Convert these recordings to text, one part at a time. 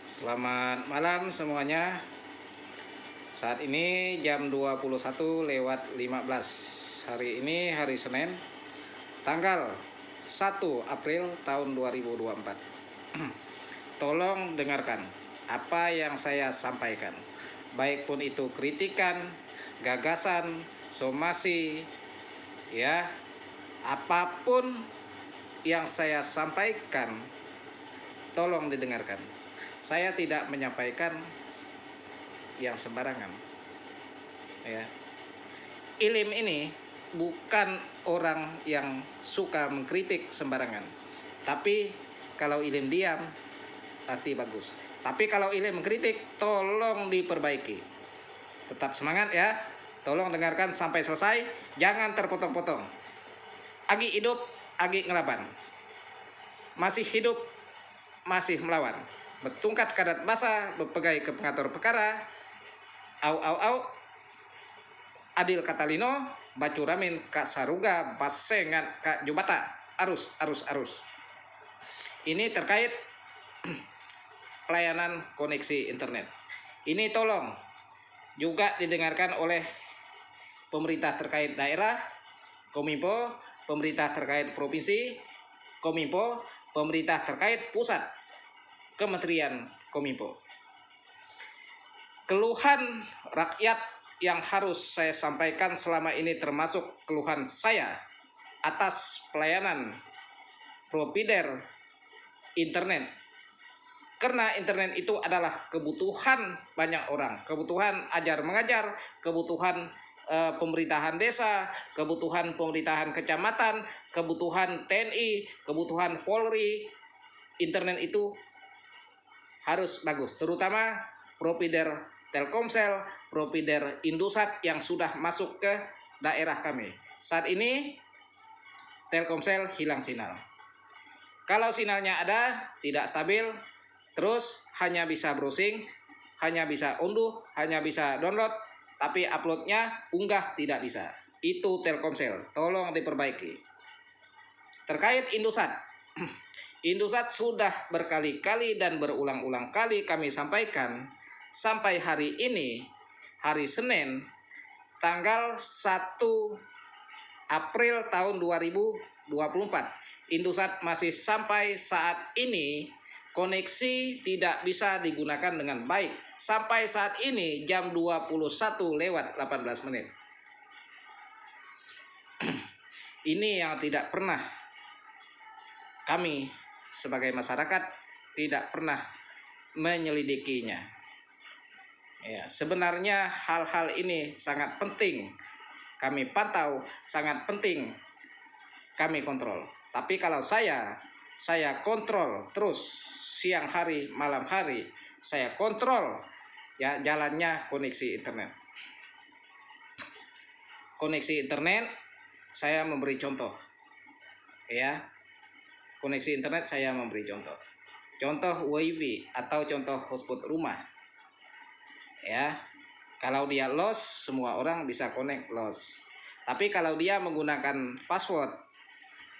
Selamat malam semuanya. Saat ini jam 21:15. Hari ini hari Senin, tanggal 1 April tahun 2024. Tolong dengarkan apa yang saya sampaikan. Baik pun itu kritikan, gagasan, somasi, ya, apapun yang saya sampaikan, tolong didengarkan. Saya tidak menyampaikan yang sembarangan, ya. Ilim ini bukan orang yang suka mengkritik sembarangan, tapi kalau Ilim diam arti bagus, tapi kalau Ilim mengkritik tolong diperbaiki. Tetap semangat ya, tolong dengarkan sampai selesai, jangan terpotong-potong. Agi hidup, agi ngelaban, masih hidup, masih melawan, betungkat kadat basa, bepegai ke pengatur perkara, au adil katalino, bacuramin kak saruga, basengan kak jubata, arus. Ini terkait pelayanan koneksi internet. Ini tolong juga didengarkan oleh pemerintah terkait daerah, Kominfo, pemerintah terkait provinsi, Kominfo, pemerintah terkait pusat, Kementerian Kominfo. Keluhan rakyat yang harus saya sampaikan selama ini termasuk keluhan saya atas pelayanan provider internet. Karena internet itu adalah kebutuhan banyak orang, kebutuhan ajar mengajar, kebutuhan pemerintahan desa, kebutuhan pemerintahan kecamatan, kebutuhan TNI, kebutuhan Polri. Internet itu harus bagus, terutama provider Telkomsel, provider Indosat yang sudah masuk ke daerah kami. Saat ini Telkomsel hilang sinyal. Kalau sinyalnya ada, tidak stabil, terus hanya bisa browsing, hanya bisa unduh, hanya bisa download, tapi uploadnya unggah tidak bisa. Itu Telkomsel, tolong diperbaiki. Terkait Indosat, Indosat sudah berkali-kali dan berulang-ulang kali kami sampaikan sampai hari ini, hari Senin, tanggal 1 April tahun 2024. Indosat masih sampai saat ini koneksi tidak bisa digunakan dengan baik. Sampai saat ini jam 21:18. Ini yang tidak pernah kami sebagai masyarakat tidak pernah menyelidikinya. Ya, sebenarnya hal-hal ini sangat penting kami pantau, sangat penting kami kontrol. Tapi kalau saya kontrol terus siang hari, malam hari, saya kontrol ya jalannya koneksi internet. Koneksi internet saya memberi contoh. Ya. Koneksi internet saya memberi contoh. Contoh WiFi atau contoh hotspot rumah. Ya. Kalau dia lost, semua orang bisa connect lost. Tapi kalau dia menggunakan password,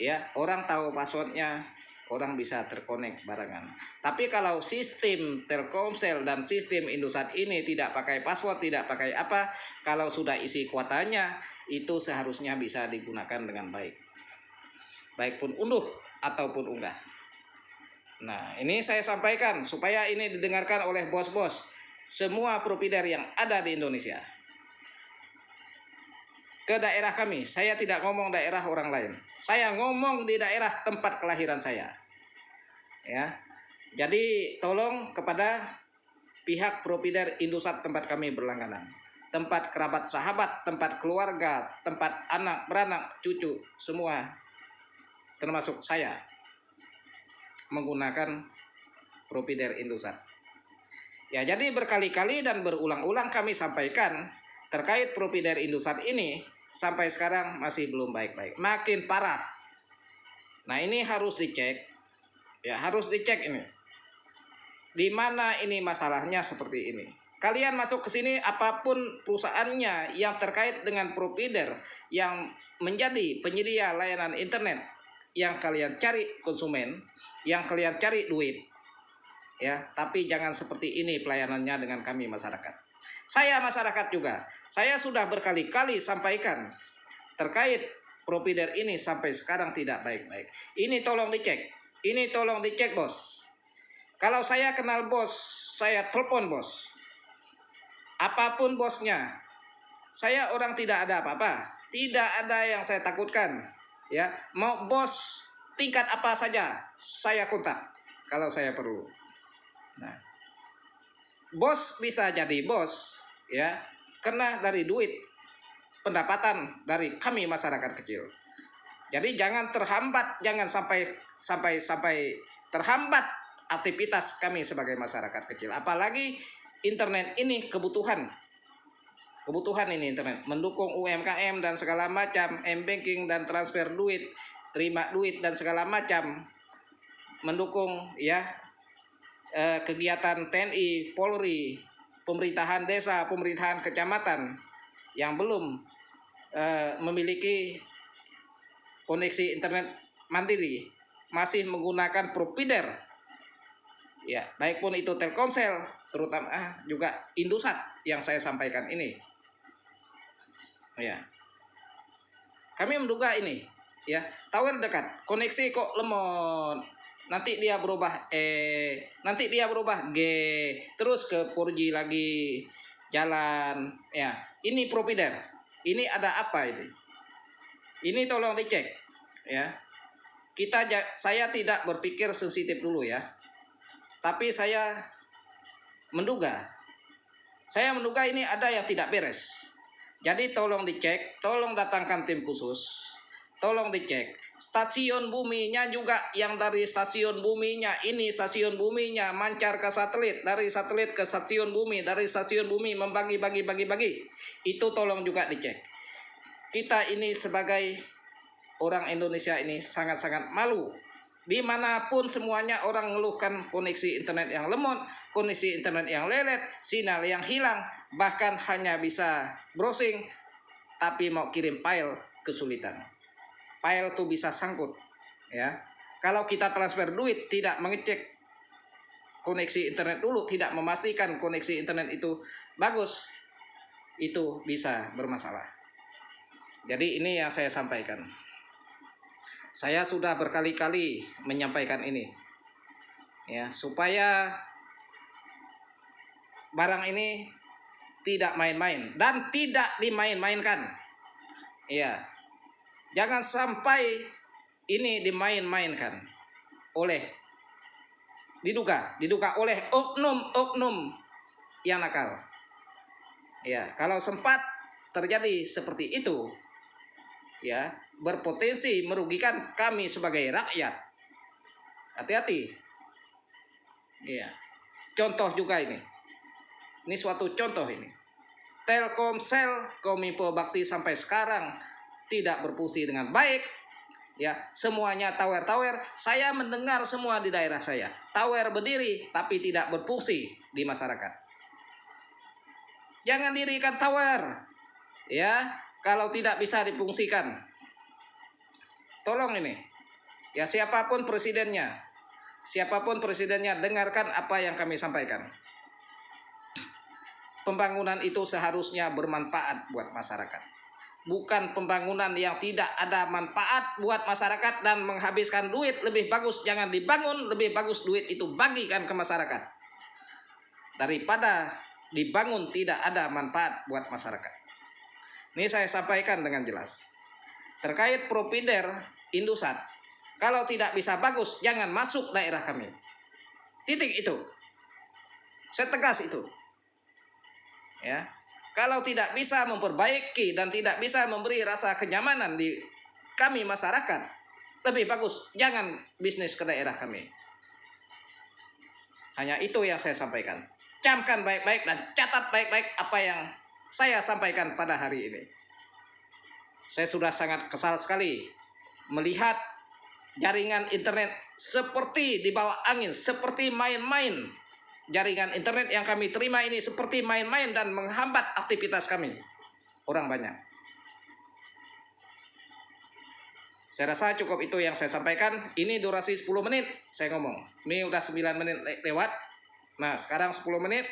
ya, orang tahu passwordnya, orang bisa terkonek barengan. Tapi kalau sistem Telkomsel dan sistem Indosat ini tidak pakai password, tidak pakai apa, kalau sudah isi kuotanya, itu seharusnya bisa digunakan dengan baik. Baik pun unduh ataupun unggah. Nah, ini saya sampaikan supaya ini didengarkan oleh bos-bos semua provider yang ada di Indonesia. Ke daerah kami, saya tidak ngomong daerah orang lain. Saya ngomong di daerah tempat kelahiran saya. Ya. Jadi tolong kepada pihak provider Indosat tempat kami berlangganan, tempat kerabat sahabat, tempat keluarga, tempat anak beranak, cucu, semua termasuk saya menggunakan provider Indosat. Ya, jadi berkali-kali dan berulang-ulang kami sampaikan terkait provider Indosat ini sampai sekarang masih belum baik-baik, makin parah. Nah, ini harus dicek. Ya, harus dicek ini. Di mana ini masalahnya seperti ini. Kalian masuk ke sini apapun perusahaannya yang terkait dengan provider yang menjadi penyedia layanan internet, yang kalian cari konsumen, yang kalian cari duit, ya, tapi jangan seperti ini pelayanannya dengan kami masyarakat. Saya masyarakat juga, saya sudah berkali-kali sampaikan terkait provider ini sampai sekarang tidak baik-baik. Ini tolong dicek bos. Kalau saya kenal bos, saya telepon bos. Apapun bosnya, saya orang tidak ada apa-apa, tidak ada yang saya takutkan. Ya, mau bos tingkat apa saja, saya kontak kalau saya perlu. Nah, bos bisa jadi bos, ya, karena dari duit pendapatan dari kami masyarakat kecil. Jadi jangan terhambat, jangan sampai terhambat aktivitas kami sebagai masyarakat kecil. Apalagi internet ini kebutuhan ini internet, mendukung UMKM dan segala macam, m-banking dan transfer duit, terima duit dan segala macam, mendukung ya kegiatan TNI, Polri, pemerintahan desa, pemerintahan kecamatan yang belum memiliki koneksi internet mandiri, masih menggunakan provider, ya, baik pun itu Telkomsel, terutama juga Indosat yang saya sampaikan ini. Ya, kami menduga ini, ya, tower dekat, koneksi kok lemot, nanti dia berubah G, terus ke 4G lagi jalan, ya. Ini provider, ini ada apa ini? Ini tolong dicek, ya. Saya tidak berpikir sensitif dulu ya, tapi saya menduga ini ada yang tidak beres. Jadi tolong dicek, tolong datangkan tim khusus, tolong dicek stasiun buminya juga, yang dari stasiun buminya ini stasiun buminya mancar ke satelit, dari satelit ke stasiun bumi, dari stasiun bumi membagi, itu tolong juga dicek. Kita ini sebagai orang Indonesia ini sangat-sangat malu. Dimanapun semuanya orang mengeluhkan koneksi internet yang lemot, koneksi internet yang lelet, sinyal yang hilang, bahkan hanya bisa browsing, tapi mau kirim file kesulitan. File tuh bisa sangkut, ya. Kalau kita transfer duit tidak mengecek koneksi internet dulu, tidak memastikan koneksi internet itu bagus, itu bisa bermasalah. Jadi ini yang saya sampaikan. Saya sudah berkali-kali menyampaikan ini, ya, supaya barang ini tidak main-main dan tidak dimain-mainkan. Ya, jangan sampai ini dimain-mainkan oleh diduga oleh oknum yang nakal. Ya, kalau sempat terjadi seperti itu, ya, berpotensi merugikan kami sebagai rakyat. Hati-hati. Ya. Contoh juga ini. Ini suatu contoh ini. Telkomsel, Kominfo Bakti sampai sekarang tidak berfungsi dengan baik. Ya, semuanya tower. Saya mendengar semua di daerah saya. Tower berdiri tapi tidak berfungsi di masyarakat. Jangan dirikan tower, ya, kalau tidak bisa difungsikan. Tolong ini, ya, siapapun presidennya, dengarkan apa yang kami sampaikan. Pembangunan itu seharusnya bermanfaat buat masyarakat, bukan pembangunan yang tidak ada manfaat buat masyarakat dan menghabiskan duit. Lebih bagus jangan dibangun, lebih bagus duit itu bagikan ke masyarakat daripada dibangun tidak ada manfaat buat masyarakat. Ini saya sampaikan dengan jelas. Terkait provider Indosat, kalau tidak bisa bagus, jangan masuk daerah kami. Titik itu. Saya tegas itu. Ya. Kalau tidak bisa memperbaiki dan tidak bisa memberi rasa kenyamanan di kami masyarakat, lebih bagus jangan bisnis ke daerah kami. Hanya itu yang saya sampaikan. Camkan baik-baik dan catat baik-baik apa yang saya sampaikan pada hari ini. Saya sudah sangat kesal sekali melihat jaringan internet seperti di bawah angin, seperti main-main. Jaringan internet yang kami terima ini seperti main-main dan menghambat aktivitas kami, orang banyak. Saya rasa cukup itu yang saya sampaikan. Ini durasi 10 menit saya ngomong. Ini udah 9 menit lewat. Nah, sekarang 10 menit.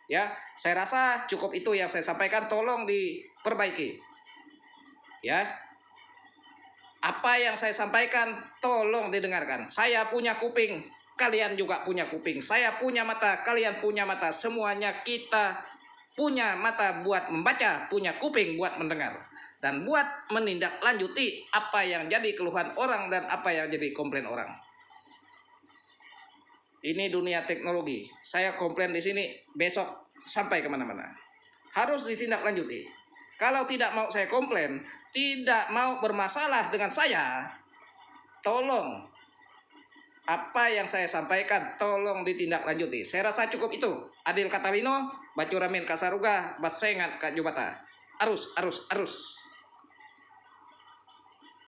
Ya, saya rasa cukup itu yang saya sampaikan. Tolong diperbaiki. Ya. Apa yang saya sampaikan tolong didengarkan. Saya punya kuping, kalian juga punya kuping. Saya punya mata, kalian punya mata. Semuanya kita punya mata buat membaca, punya kuping buat mendengar. Dan buat menindaklanjuti apa yang jadi keluhan orang dan apa yang jadi komplain orang. Ini dunia teknologi. Saya komplain di sini, besok sampai kemana-mana. Harus ditindaklanjuti. Kalau tidak mau saya komplain, tidak mau bermasalah dengan saya, tolong apa yang saya sampaikan tolong ditindaklanjuti. Saya rasa cukup itu. Adil Katalino, Bacuramin Kasaruga, Basengat Kak Jubata. Arus.